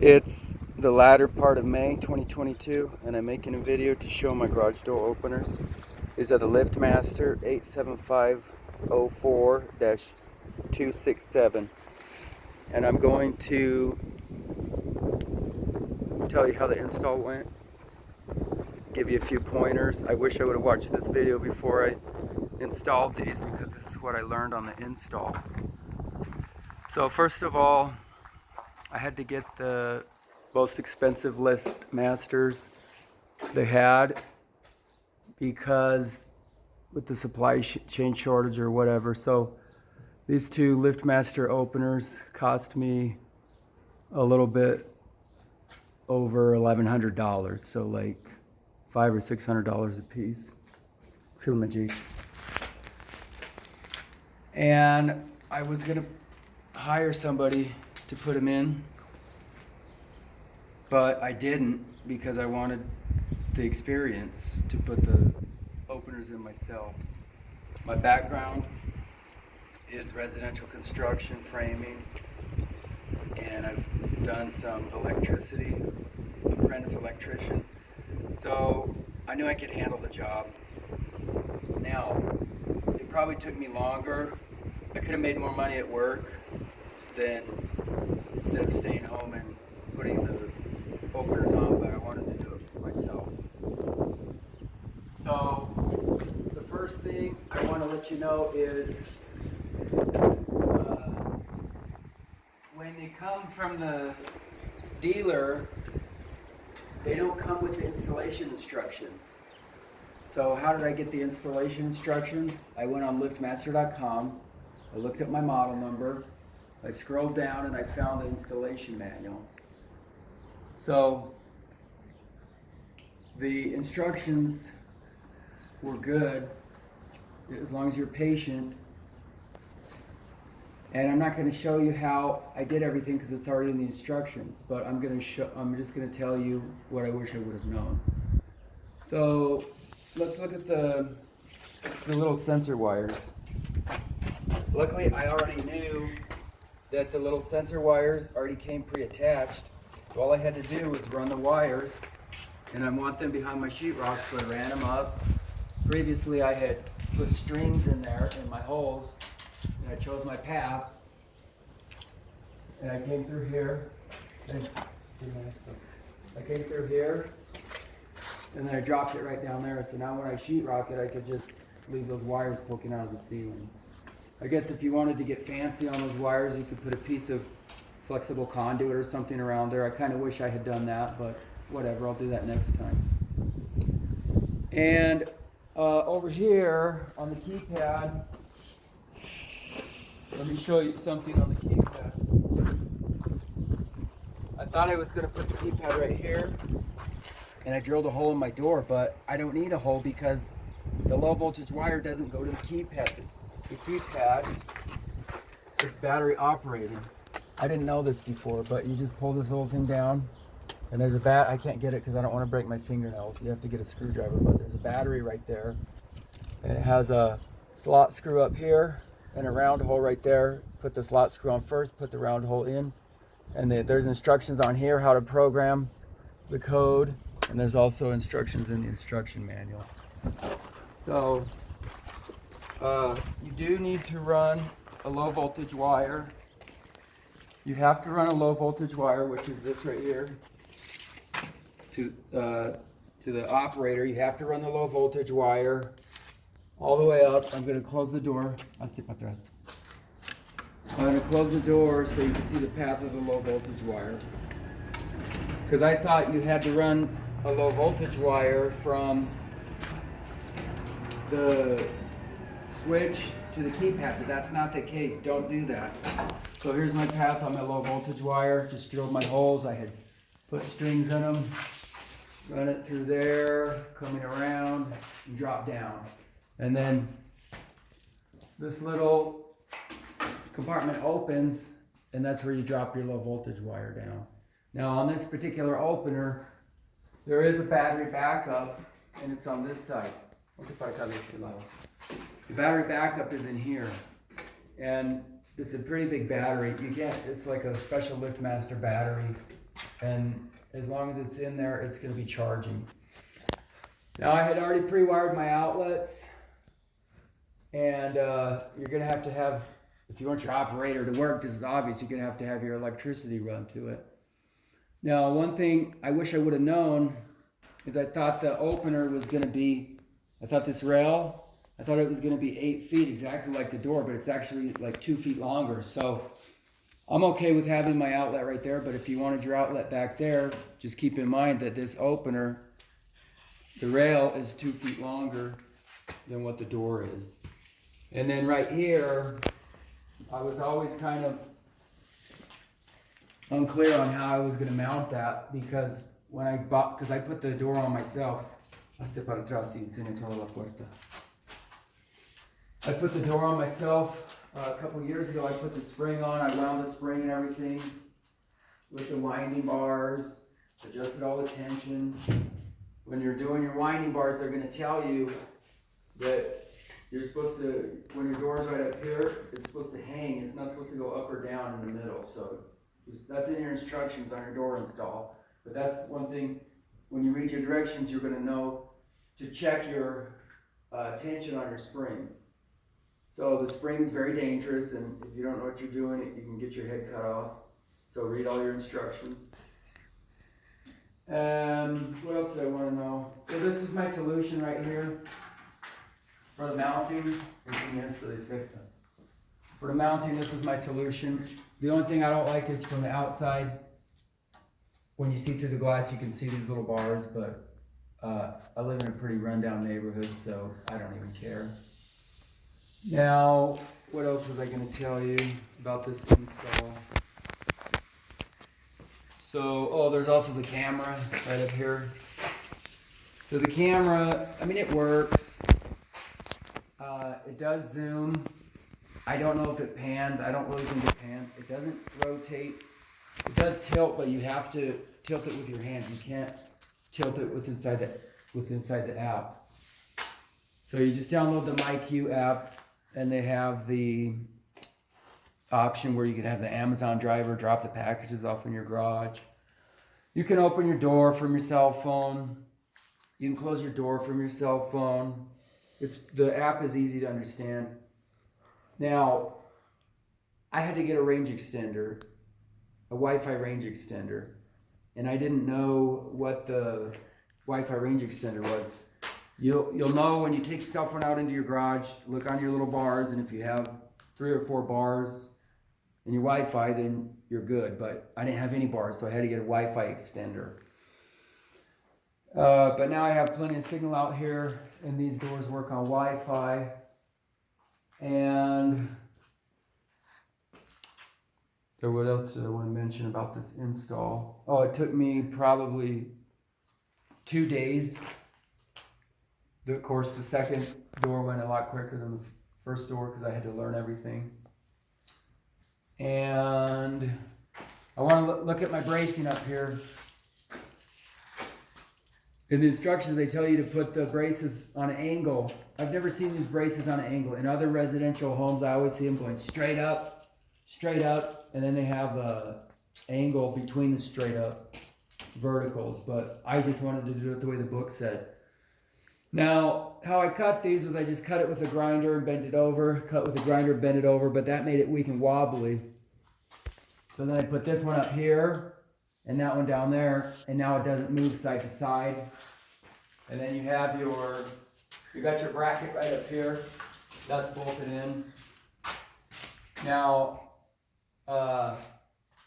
It's the latter part of May 2022, and I'm making a video to show my garage door openers. These are the Liftmaster 87504-267, and I'm going to tell you how the install went, give you a few pointers. I wish I would have watched this video before I installed these, because this is what I learned on the install. So first of all, I had to get the most expensive Liftmasters they had, because with the supply chain shortage or whatever. So these two Liftmaster openers cost me a little bit over $1,100, so like $500 or $600 a piece. Filmage. And I was gonna hire somebody to put them in, but I didn't, because I wanted the experience to put the openers in myself. My background is residential construction, framing, and I've done some electricity, apprentice electrician, so I knew I could handle the job. Now, it probably took me longer. I could have made more money at work than instead of staying home and putting the openers on, but I wanted to do it myself. So the first thing I want to let you know is when they come from the dealer, they don't come with the installation instructions. So how did I get the installation instructions? I went on liftmaster.com, I looked at my model number, I scrolled down and I found the installation manual. So the instructions were good, as long as you're patient. And I'm not going to show you how I did everything because it's already in the instructions, but I'm just going to tell you what I wish I would have known. So let's look at the little sensor wires. Luckily, I already knew that the little sensor wires already came pre-attached. So all I had to do was run the wires, and I want them behind my sheetrock, so I ran them up. Previously, I had put strings in there in my holes, and I chose my path, and I came through here, and I came through here, and then I dropped it right down there. So now when I sheetrock it, I could just leave those wires poking out of the ceiling. I guess if you wanted to get fancy on those wires, you could put a piece of flexible conduit or something around there. I kind of wish I had done that, but whatever, I'll do that next time. And over here on the keypad, let me show you something on the keypad. I thought I was going to put the keypad right here, and I drilled a hole in my door, but I don't need a hole because the low voltage wire doesn't go to the keypad. The keypad, it's battery operated. I didn't know this before, but you just pull this little thing down, and there's a I can't get it because I don't want to break my fingernails. You have to get a screwdriver, but there's a battery right there, and it has a slot screw up here and a round hole right there. Put the slot screw on first, put the round hole in, and there's instructions on here how to program the code, and there's also instructions in the instruction manual. So you do need to run a low voltage wire. You have to run a low voltage wire, which is this right here, to the operator. You have to run the low voltage wire all the way up. I'm going to close the door. I'm going to close the door so you can see the path of the low voltage wire, because I thought you had to run a low voltage wire from the switch to the keypad, but that's not the case. Don't do that. So here's my path on my low voltage wire. Just drilled my holes. I had put strings in them, run it through there, coming around, and drop down. And then this little compartment opens, and that's where you drop your low voltage wire down. Now on this particular opener, there is a battery backup, and it's on this side. The battery backup is in here, and it's a pretty big battery. It's like a special Liftmaster battery. And as long as it's in there, it's going to be charging. Now I had already pre-wired my outlets, and you're going to have, if you want your operator to work, this is obvious, you're going to have your electricity run to it. Now, one thing I wish I would have known is I thought the opener was going to be, I thought this rail, I thought it was going to be 8 feet, exactly like the door, but it's actually like 2 feet longer. So I'm okay with having my outlet right there, but if you wanted your outlet back there, just keep in mind that this opener, the rail is 2 feet longer than what the door is. And then right here, I was always kind of unclear on how I was going to mount that, because when I put the door on myself. Hasta para atrás y enseña toda la puerta. I put the door on myself a couple years ago. I put the spring on. I wound the spring and everything with the winding bars, adjusted all the tension. When you're doing your winding bars, they're going to tell you that you're supposed to, when your door's right up here, it's supposed to hang. It's not supposed to go up or down in the middle. So that's in your instructions on your door install. But that's one thing, when you read your directions, you're going to know to check your tension on your spring. So the spring is very dangerous, and if you don't know what you're doing, you can get your head cut off. So read all your instructions. What else do I want to know? So this is my solution right here for the mounting. For the mounting, this is my solution. The only thing I don't like is from the outside, when you see through the glass, you can see these little bars, but I live in a pretty rundown neighborhood, so I don't even care. Now, what else was I going to tell you about this install? So, there's also the camera right up here. So the camera, I mean, it works. It does zoom. I don't know if it pans. I don't really think it pans. It doesn't rotate. It does tilt, but you have to tilt it with your hand. You can't tilt it with inside the app. So you just download the MyQ app, and they have the option where you can have the Amazon driver drop the packages off in your garage. You can open your door from your cell phone. You can close your door from your cell phone. The app is easy to understand. Now, I had to get a range extender, a Wi-Fi range extender, and I didn't know what the Wi-Fi range extender was. You'll know when you take your cell phone out into your garage, look on your little bars, and if you have 3 or 4 bars in your Wi-Fi, then you're good. But I didn't have any bars, so I had to get a Wi-Fi extender. But now I have plenty of signal out here, and these doors work on Wi-Fi. And so what else did I want to mention about this install? Oh, it took me probably 2 days. Of course, the second door went a lot quicker than the first door because I had to learn everything. And I want to look at my bracing up here. In the instructions, they tell you to put the braces on an angle. I've never seen these braces on an angle. In other residential homes, I always see them going straight up, and then they have an angle between the straight up verticals. But I just wanted to do it the way the book said. Now, how I cut these was I just cut it with a grinder and bent it over. Cut with a grinder, bent it over, but that made it weak and wobbly. So then I put this one up here and that one down there, and now it doesn't move side to side. And then you have you got your bracket right up here. That's bolted in. Now,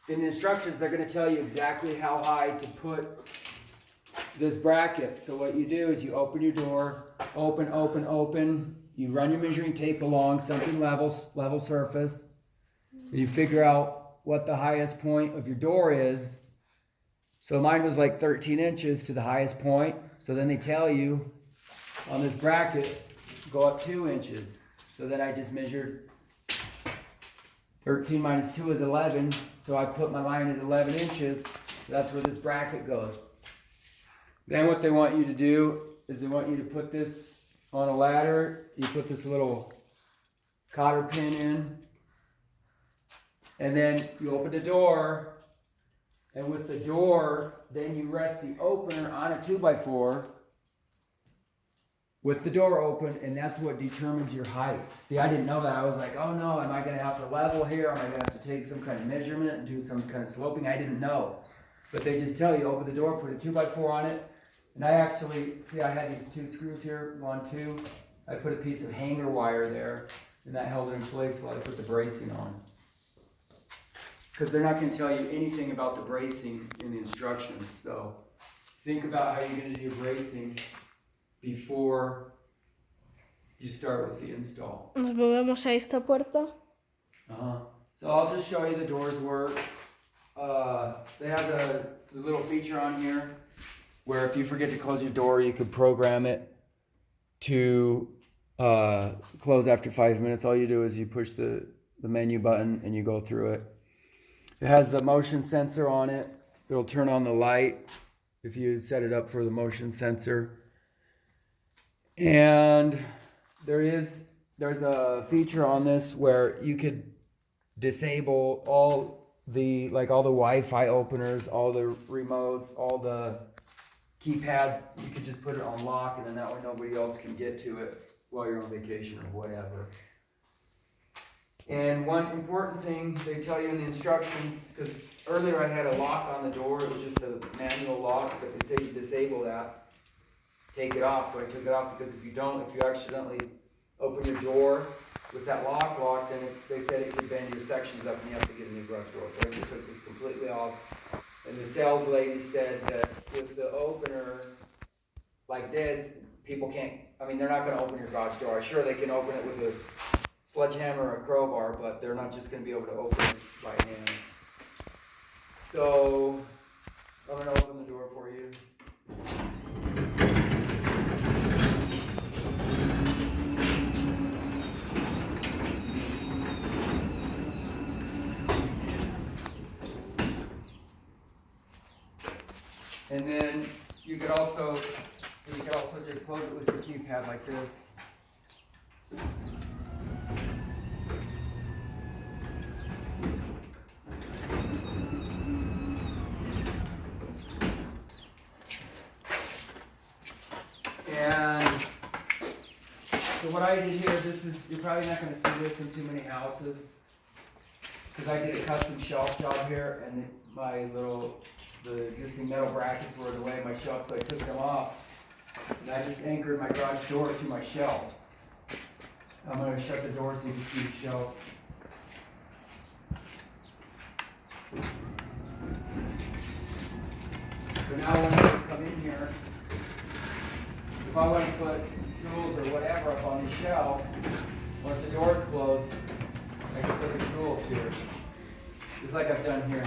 in the instructions, they're going to tell you exactly how high to put this bracket. So what you do is you open your door, open. You run your measuring tape along something level surface. You figure out what the highest point of your door is. So mine was like 13 inches to the highest point. So then they tell you on this bracket, go up 2 inches. So then I just measured 13 minus 2 is 11. So I put my line at 11 inches. That's where this bracket goes. Then what they want you to do is they want you to put this on a ladder. You put this little cotter pin in. And then you open the door. And with the door, then you rest the opener on a 2x4 with the door open, and that's what determines your height. See, I didn't know that. I was like, oh no, am I going to have to level here? Am I going to have to take some kind of measurement and do some kind of sloping? I didn't know. But they just tell you, open the door, put a 2x4 on it. And I actually, see, I had these 2 screws here, 1, 2. I put a piece of hanger wire there, and that held it in place while I put the bracing on. Because they're not going to tell you anything about the bracing in the instructions. So think about how you're going to do your bracing before you start with the install. Nos movemos a esta puerta. So I'll just show you the doors work. They have the little feature on here where if you forget to close your door, you could program it to close after 5 minutes. All you do is you push the menu button and you go through it. It has the motion sensor on it. It'll turn on the light if you set it up for the motion sensor. And there's a feature on this where you could disable all the Wi-Fi openers, all the remotes, all the keypads. You could just put it on lock, and then that way nobody else can get to it while you're on vacation or whatever. And one important thing they tell you in the instructions, because earlier I had a lock on the door, it was just a manual lock, but they say you disable that, take it off. So I took it off because if you accidentally open your door with that lock locked, then they said it could bend your sections up and you have to get a new garage door. So I just took this completely off. And the sales lady said that with the opener like this, people can't, they're not going to open your garage door. Sure, they can open it with a sledgehammer or a crowbar, but they're not just going to be able to open it by hand. So I'm going to open the door for you. And then you could also just close it with your keypad like this. And so what I did here, you're probably not going to see this in too many houses, because I did a custom shelf job here, and the existing metal brackets were in the way of my shelf, so I took them off, and I just anchored my garage door to my shelves. I'm going to shut the door so you can see the shelves. So now when I come in here, if I want to put tools or whatever up on these shelves, once the door is closed, I can put the tools here. Just like I've done here,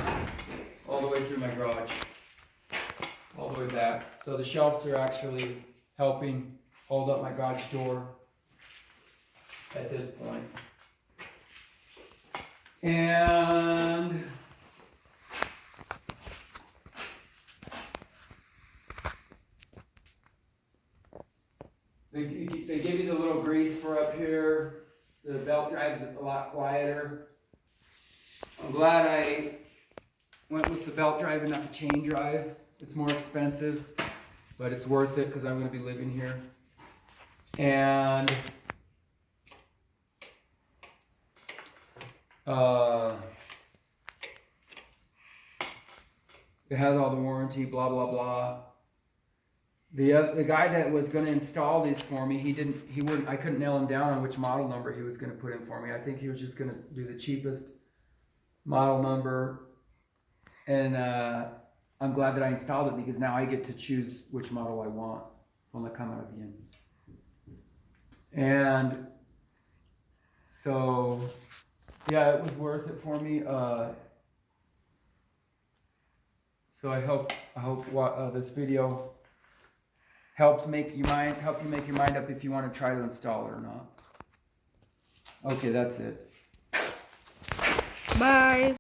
all the way through my garage, all the way back. So the shelves are actually helping hold up my garage door at this point. And they give you the little grease for up here. The belt drive's a lot quieter. I'm glad I went with the belt drive and not the chain drive. It's more expensive, but it's worth it because I'm going to be living here. And it has all the warranty, blah blah blah. The guy that was going to install these for me, I couldn't nail him down on which model number he was going to put in for me. I think he was just going to do the cheapest model number, and I'm glad that I installed it because now I get to choose which model I want when they come out of the end. And so, yeah, it was worth it for me. So I hope this video help you make your mind up if you want to try to install it or not. Okay, that's it. Bye.